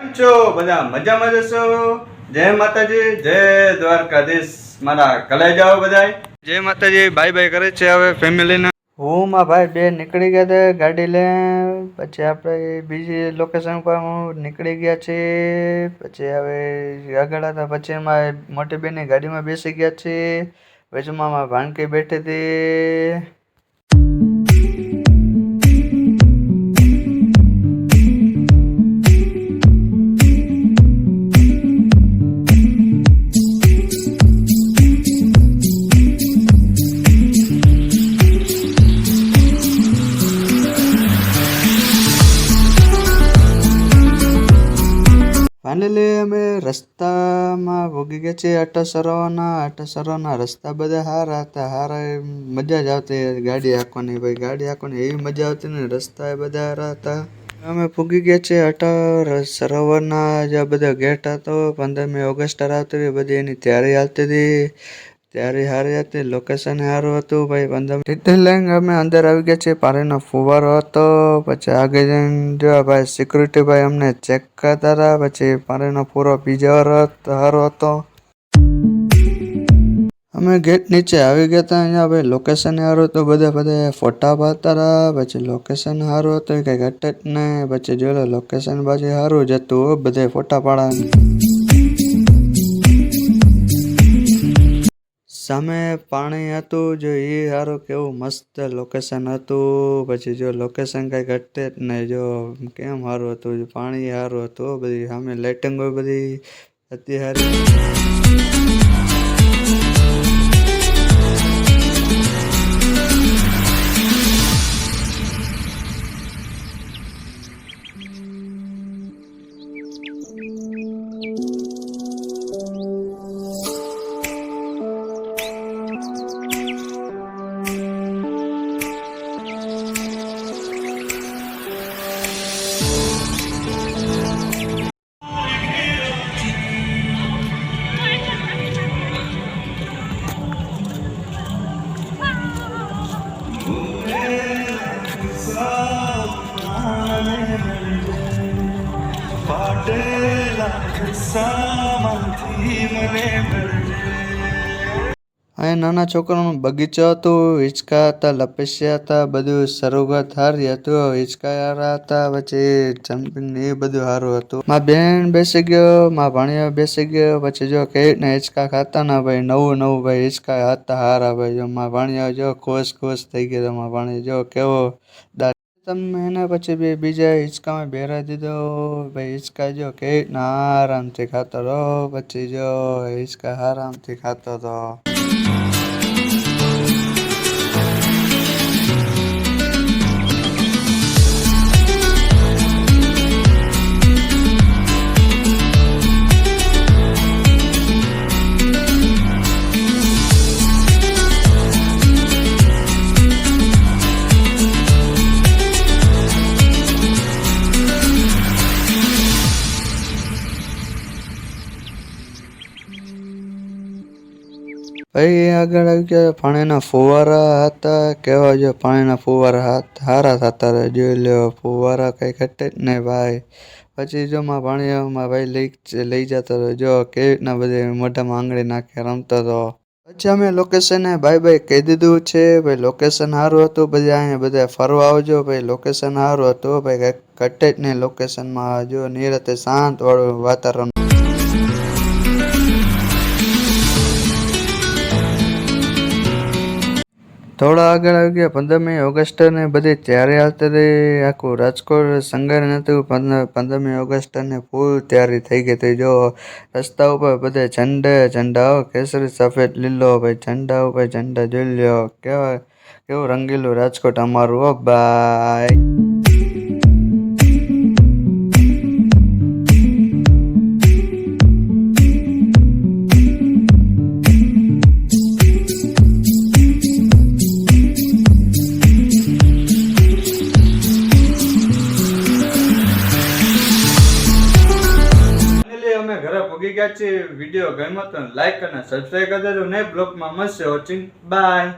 કેમ છો બધા મજામાં જશો? જય માતાજી, જય દ્વારકાધીશ. મારા કલેજાઓ બધાય જય માતાજી. બાય બાય કરે છે હવે ફેમિલીને. હું માં ભાઈ બે નીકળી ગયા હતા ગાડી લઈને. પછી આપણે બીજી લોકેશન પર નીકળી ગયા છે. પછી હવે આગળ હતા પછી એમાં મોટી બેનની ગાડીમાં બેસી ગયા છે. વચમાં ભાણકી બેઠી હતી. ફાઇનલી અમે રસ્તામાં ભોગી ગયા છીએ. અટસરોના રસ્તા બધા સારા હતા. મજા જ આવતી ગાડી હાંકવાની. ભાઈ ગાડી હાંકવાની એવી મજા આવતી ને રસ્તા એ બધા સારા હતા. અમે ભોગી ગયા છીએ અટલ સરોવરના જે બધા ગેટ હતો. 15મી ઓગસ્ટ આવતી બધી એની તૈયારી હાલતી હતી. તૈયારી સારી હતી, લોકેશન સારું હતું. ભાઈ 15 લઈને અમે અંદર આવી ગયા છીએ. પાણીનો ફુવારો હતો. પછી આગળ જઈને જો ભાઈ સિક્યુરિટી ભાઈ અમને ચેક કરતા હતા. પછી પાણીનો પૂરો બીજો સારો હતો. અમે ગેટ નીચે આવી ગયા હતા. અહીંયા ભાઈ લોકેશન સારું હતું. બધા ફોટા પાડતા હતા. પછી લોકેશન સારું હતું, કંઈ ઘટે જ નહીં. પછી જોયેલો લોકેશન બાજુ સારું જ હતું. બધા ફોટા પાડવાનું. સામે પાણી હતું જો એ સારું, કેવું મસ્ત લોકેશન હતું. પછી જો લોકેશન કાંઈ ઘટે જ નહીં. જો કેમ સારું હતું, પાણી સારું હતું. બધી સામે લાઇટિંગો બધી હતી સારી. અહીં નાના છોકરાનો બગીચો હતો. હિંચકા હતા, લપસ્યા હતા, બધું શરૂઆત સારી હતું. હિંચકા સારા હતા. પછી જમ્પિંગ ને એ બધું સારું હતું. મારા બેન બેસી ગયો, મારા ભાણિયો બેસી ગયો. પછી જો કઈ રીતના હિંચકા ખાતા ને ભાઈ નવું ભાઈ હિંચકા હતા સારા. ભાઈ જો મારા ભાણિયો જો ખુશ થઈ ગયો. મારા ભાણિયો જો કેવો તમે એને પછી બીજા હિંચકામાં બેરાઈ દીધો. ભાઈ હિંચકા જો કઈ રીતના આરામથી ખાતો રહો. પછી જો હિંચકા આરામથી ખાતો હતો. ભાઈ આગળ આવી ગયા. પાણીના ફુવારા હતા. કેવા જો પાણીના ફુવારા સારા થતા હતા. જોઈ લો ફુવારા કઈ ઘટે જ નહીં ભાઈ. પછી જો મારા ભાણિયામાં ભાઈ લઈ જતો હતો. જો કેવી રીતના બધે મોઢામાં આંગળી નાખી રમતો હતો. પછી અમે લોકેશને બાય કહી દીધું છે. ભાઈ લોકેશન સારું હતું. અહીંયા બધા ફરવા આવજો. ભાઈ લોકેશન સારું હતું. ભાઈ કઈ ઘટે જ નહીં લોકેશનમાં. જો નિરાતે શાંત વાળું વાતાવરણ. થોડા આગળ આવી ગયા. 15મી ઓગસ્ટ ને બધી તૈયારી હાલતી હતી. આખું રાજકોટ સંગારી નતું. 15મી ઓગસ્ટ ને ફૂલ તૈયારી થઈ ગઈ હતી. જો રસ્તા ઉપર બધા ઝંડા કેસરી સફેદ લીલો ભાઈ ઝંડા ઉપર ઝંડા જોઈ લ્યો. કેવું રંગીલું રાજકોટ અમારું હો ભાઈ. ભોગી ગયા છે. વિડીયો ગમ્યો તો લાઈક અને સબસ્ક્રાઈબ કરી દેજો. ને બ્લોગમાં મળશે. Watching bye.